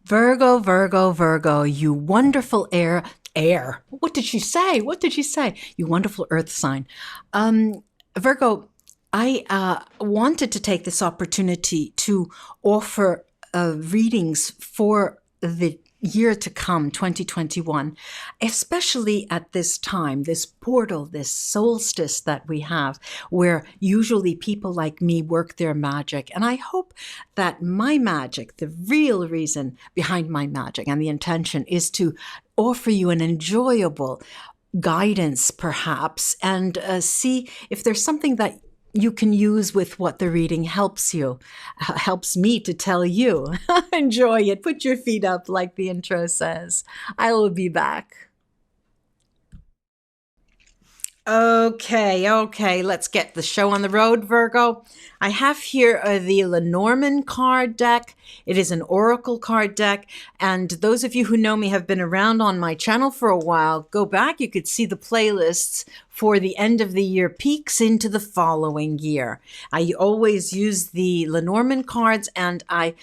Virgo, Virgo, Virgo, you wonderful air. What did she say? What did she say? You wonderful earth sign. Virgo, I wanted to take this opportunity to offer readings for the year to come, 2021, especially at this time, this portal, this solstice that we have, where usually people like me work their magic. And I hope that my magic, the real reason behind my magic and the intention, is to offer you an enjoyable guidance, perhaps, and see if there's something that you can use with what the reading helps me to tell you. Enjoy it. Put your feet up like the intro says. I will be back. Okay, let's get the show on the road, Virgo. I have here the Lenormand card deck. It is an oracle card deck, and those of you who know me have been around on my channel for a while. Go back, you could see the playlists for the end of the year peaks into the following year. I always use the Lenormand cards, and I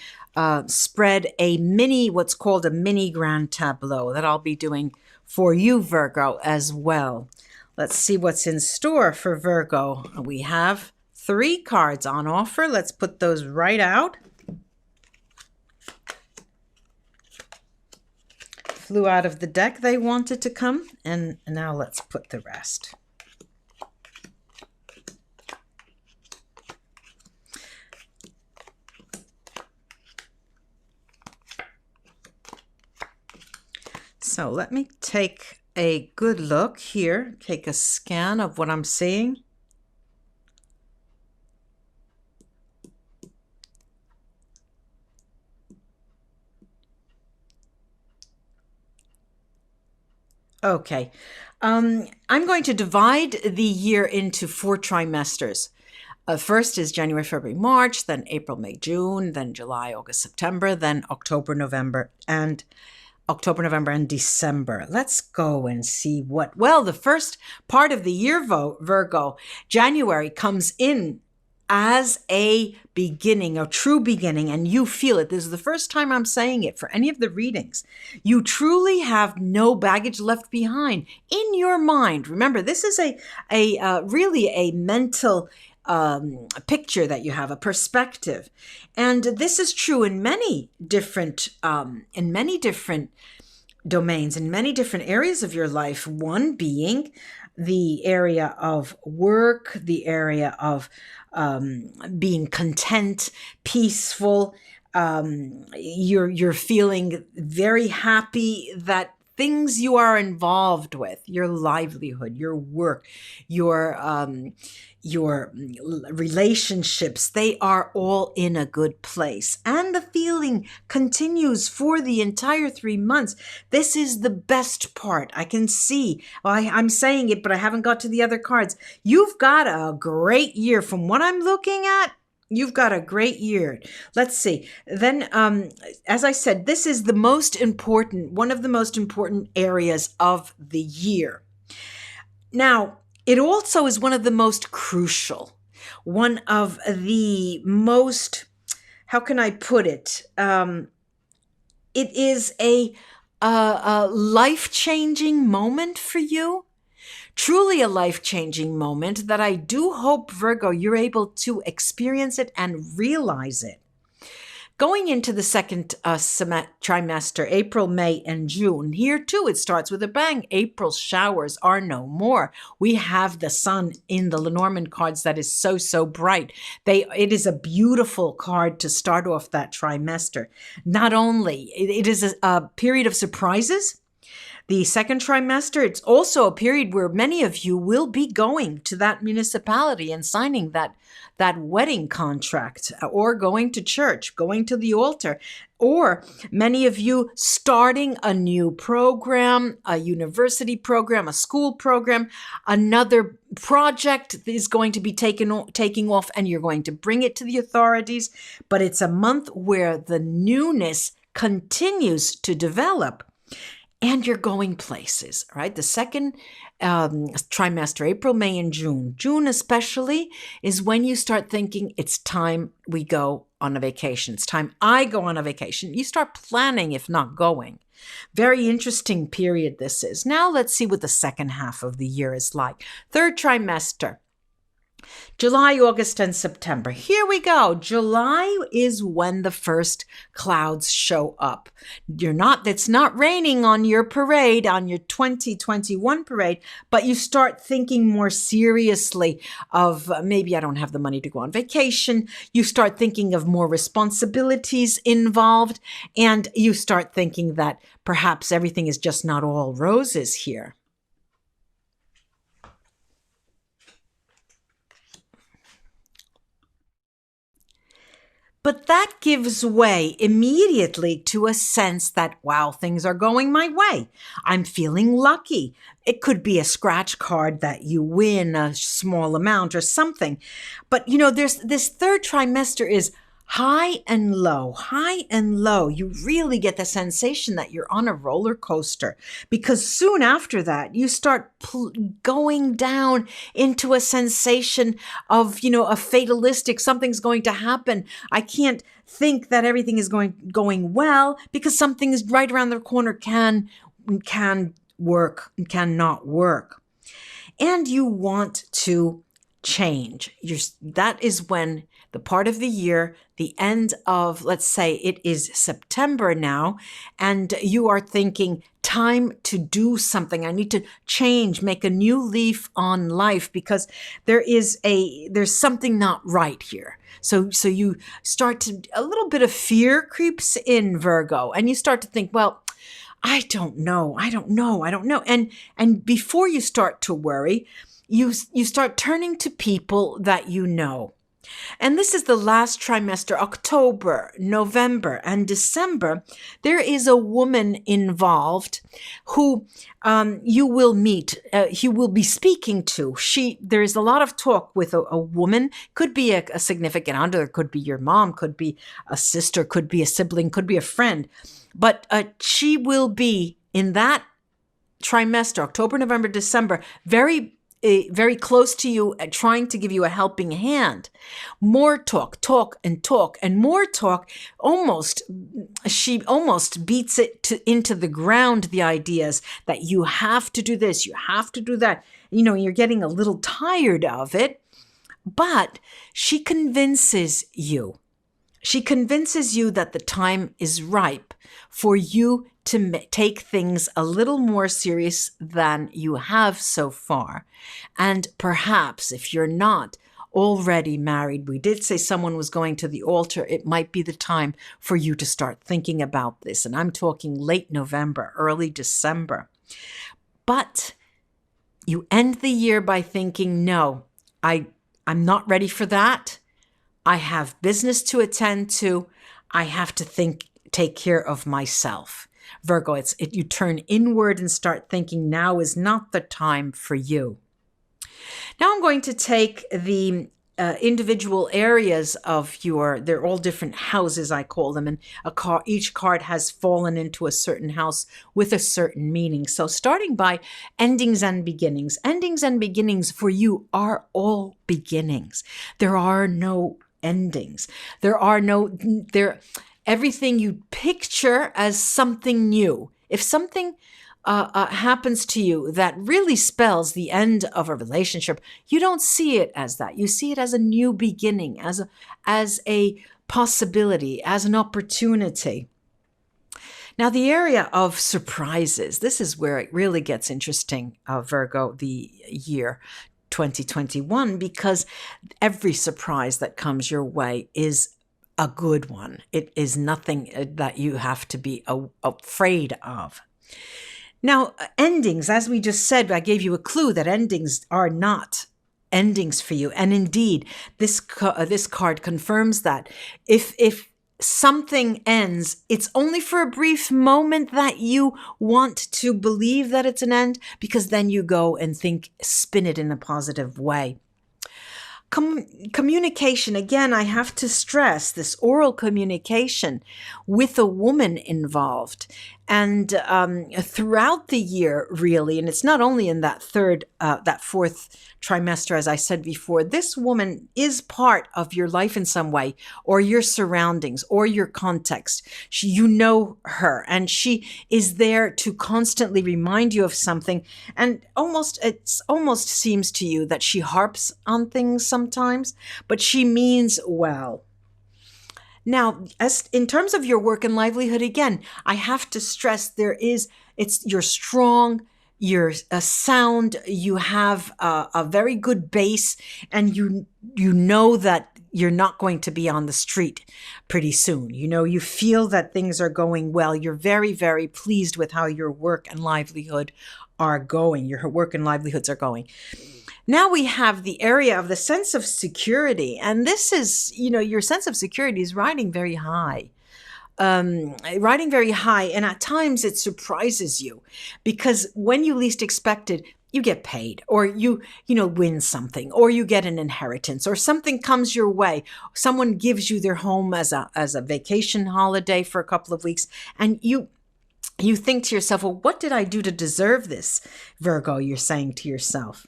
spread what's called a mini grand tableau that I'll be doing for you, Virgo, as well. Let's see what's in store for Virgo. We have 3 cards on offer. Let's put those right out. Flew out of the deck they wanted to come, and now let's put the rest. So let me take a good look here, take a scan of what I'm seeing. Okay, I'm going to divide the year into 4 trimesters. First is January, February, March, then April, May, June, then July, August, September, then October, November, and December. Let's go and see the first part of the year, Virgo, January, comes in as a beginning, a true beginning, and you feel it. This is the first time I'm saying it for any of the readings. You truly have no baggage left behind in your mind. Remember, this is really a mental picture that you have, a perspective. And this is true in many different domains, in many different areas of your life. One being the area of work, the area of being content, peaceful. You're feeling very happy that things you are involved with, your livelihood, your work, your relationships, they are all in a good place. And the feeling continues for the entire 3 months. This is the best part. I can see, I'm saying it, but I haven't got to the other cards. You've got a great year from what I'm looking at. You've got a great year. Let's see. Then, as I said, this is one of the most important areas of the year. Now, it also is one of the most crucial, one of the most, how can I put it? It is a life-changing moment for you. Truly a life-changing moment that I do hope, Virgo, you're able to experience it and realize it. Going into the second trimester, April, May, and June, here too it starts with a bang. April's showers are no more. We have the sun in the Lenormand cards that is so bright. It is a beautiful card to start off that trimester. Not only, it is a period of surprises. The second trimester, it's also a period where many of you will be going to that municipality and signing that wedding contract, or going to church, going to the altar, or many of you starting a new program, a university program, a school program. Another project is going to be taking off, and you're going to bring it to the authorities. But it's a month where the newness continues to develop. and you're going places, right? The second trimester, April, May, and June. June especially is when you start thinking it's time we go on a vacation. It's time I go on a vacation. You start planning, if not going. Very interesting period this is. Now let's see what the second half of the year is like. Third trimester. July, August, and September. Here we go. July is when the first clouds show up. It's not raining on your parade, on your 2021 parade, but you start thinking more seriously of maybe I don't have the money to go on vacation. You start thinking of more responsibilities involved, and you start thinking that perhaps everything is just not all roses here. But that gives way immediately to a sense that, wow, things are going my way. I'm feeling lucky. It could be a scratch card that you win a small amount or something. But, there's this third trimester is high and low, high and low. You really get the sensation that you're on a roller coaster, because soon after that, you start going down into a sensation of, a fatalistic, something's going to happen. I can't think that everything is going well because something is right around the corner can work and cannot work. And you want to change. That is when the part of the year, the end of, let's say it is September now, and you are thinking, time to do something. I need to change, make a new leaf on life because there's something not right here. So you start to, a little bit of fear creeps in, Virgo, and you start to think, well, I don't know. And before you start to worry, you start turning to people that you know. And this is the last trimester, October, November, and December. There is a woman involved who you will meet, you will be speaking to. There is a lot of talk with a woman, could be a significant other, could be your mom, could be a sister, could be a sibling, could be a friend. But she will be in that trimester, October, November, December, very close to you, trying to give you a helping hand. More talk, and more talk. She almost beats it into the ground, the ideas that you have to do this, you have to do that. You're getting a little tired of it, but she convinces you. She convinces you that the time is ripe for you to take things a little more serious than you have so far. And perhaps if you're not already married, we did say someone was going to the altar, it might be the time for you to start thinking about this. And I'm talking late November, early December. But you end the year by thinking, no, I'm not ready for that. I have business to attend to. I have to take care of myself. Virgo, you turn inward and start thinking now is not the time for you. Now I'm going to take the individual areas of they're all different houses, I call them, and each card has fallen into a certain house with a certain meaning. So starting by endings and beginnings. Endings and beginnings for you are all beginnings. There are no endings. Everything you picture as something new. If something happens to you that really spells the end of a relationship, you don't see it as that. You see it as a new beginning, as a possibility, as an opportunity. Now, the area of surprises, this is where it really gets interesting, Virgo, the year 2021, because every surprise that comes your way is a good one. It is nothing that you have to be afraid of. Now, endings, as we just said, I gave you a clue that endings are not endings for you. And indeed, this card confirms that. If something ends, it's only for a brief moment that you want to believe that it's an end, because then you go and spin it in a positive way. Communication, again, I have to stress this oral communication with a woman involved. And throughout the year, really, and it's not only in that fourth trimester, as I said before, this woman is part of your life in some way, or your surroundings, or your context. You know her, and she is there to constantly remind you of something. And it almost seems to you that she harps on things sometimes, but she means well. Now, as in terms of your work and livelihood, again, I have to stress you're strong, you're sound, you have a very good base, and you know that you're not going to be on the street pretty soon. You feel that things are going well. You're very, very pleased with how your work and livelihood are going. Your work and livelihoods are going. Now we have the area of the sense of security. And this is, your sense of security is riding very high. And at times it surprises you, because when you least expect it, you get paid, or you win something, or you get an inheritance, or something comes your way. Someone gives you their home as a vacation holiday for a couple of weeks, and you think to yourself, well, what did I do to deserve this, Virgo? You're saying to yourself.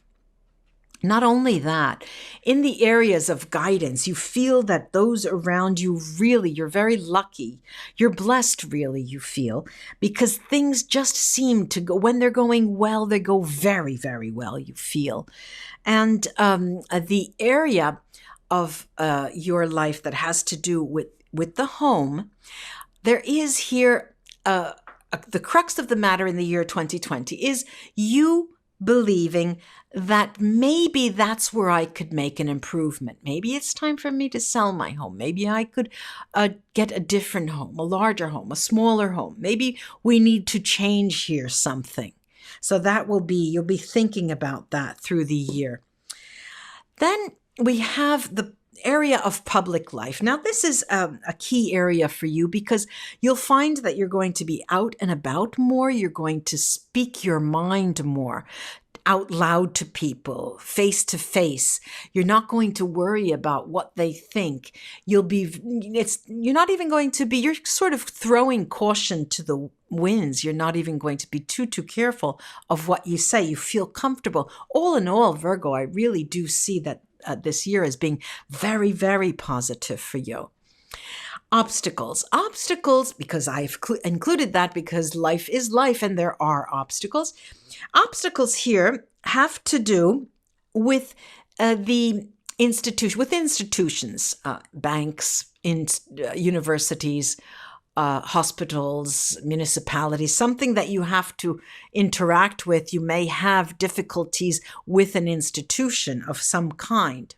Not only that, in the areas of guidance, you feel that those around you really, you're very lucky. You're blessed, really, you feel, because things just seem to go, when they're going well, they go very, very well, you feel. And the area of your life that has to do with the home, there is here, the crux of the matter in the year 2020 is you believing that maybe that's where I could make an improvement. Maybe it's time for me to sell my home. Maybe I could get a different home, a larger home, a smaller home. Maybe we need to change here something. So you'll be thinking about that through the year. Then we have the area of public life. Now, this is a key area for you, because you'll find that you're going to be out and about more. You're going to speak your mind more out loud to people, face to face. You're not going to worry about what they think. You're not even going to be, you're sort of throwing caution to the winds. You're not even going to be too careful of what you say. You feel comfortable. All in all, Virgo, I really do see that this year as being very, very positive for you. Obstacles, because I've included that because life is life and there are obstacles. Obstacles here have to do with institutions, banks, universities, hospitals, municipalities, something that you have to interact with. You may have difficulties with an institution of some kind.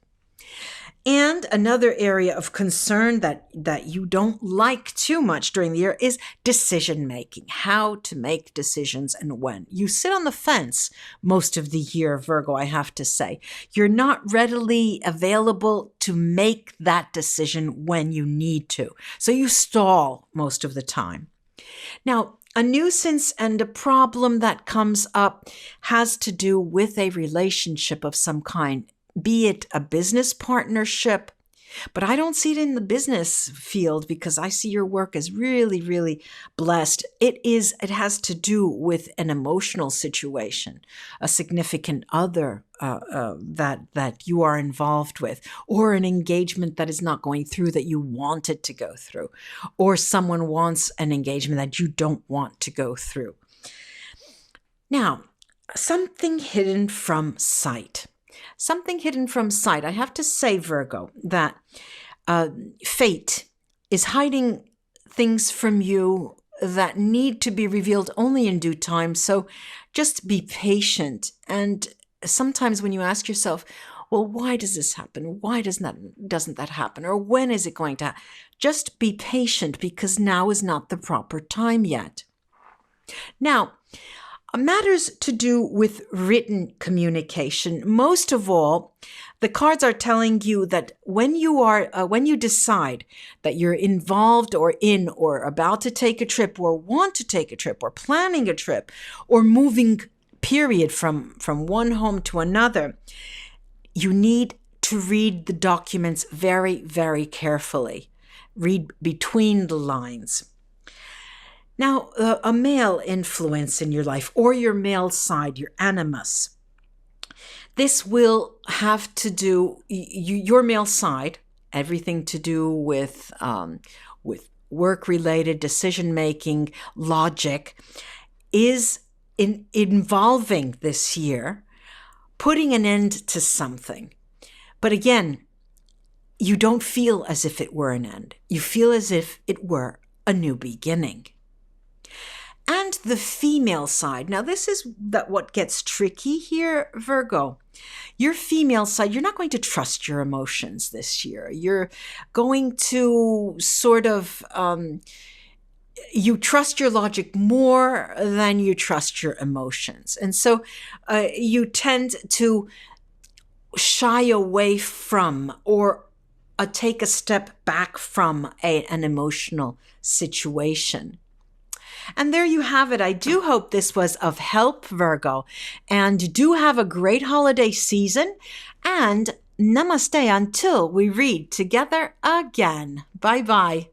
And another area of concern that you don't like too much during the year is decision making, how to make decisions and when. You sit on the fence most of the year, Virgo, I have to say. You're not readily available to make that decision when you need to. So you stall most of the time. Now, a nuisance and a problem that comes up has to do with a relationship of some kind, be it a business partnership, but I don't see it in the business field because I see your work as really, really blessed. It has to do with an emotional situation, a significant other that you are involved with, or an engagement that is not going through that you want it to go through, or someone wants an engagement that you don't want to go through. Now, something hidden from sight. I have to say, Virgo, that fate is hiding things from you that need to be revealed only in due time. So just be patient. And sometimes when you ask yourself, well, why does this happen? Why doesn't that happen? Or when is it going to happen? Just be patient, because now is not the proper time yet. Now, matters to do with written communication. Most of all, the cards are telling you that when you decide that you're involved or in or about to take a trip or want to take a trip or planning a trip or moving, period, from one home to another, you need to read the documents very, very carefully. Read between the lines. Now, a male influence in your life, or your male side, your animus, this will have to do, your male side, everything to do with work-related decision-making, logic, is involving this year putting an end to something. But again, you don't feel as if it were an end. You feel as if it were a new beginning. And the female side. Now, this is what gets tricky here, Virgo. Your female side, you're not going to trust your emotions this year. You're going to sort of, you trust your logic more than you trust your emotions. And so you tend to shy away from or take a step back from an emotional situation. And there you have it. I do hope this was of help, Virgo. And do have a great holiday season. And namaste until we read together again. Bye-bye.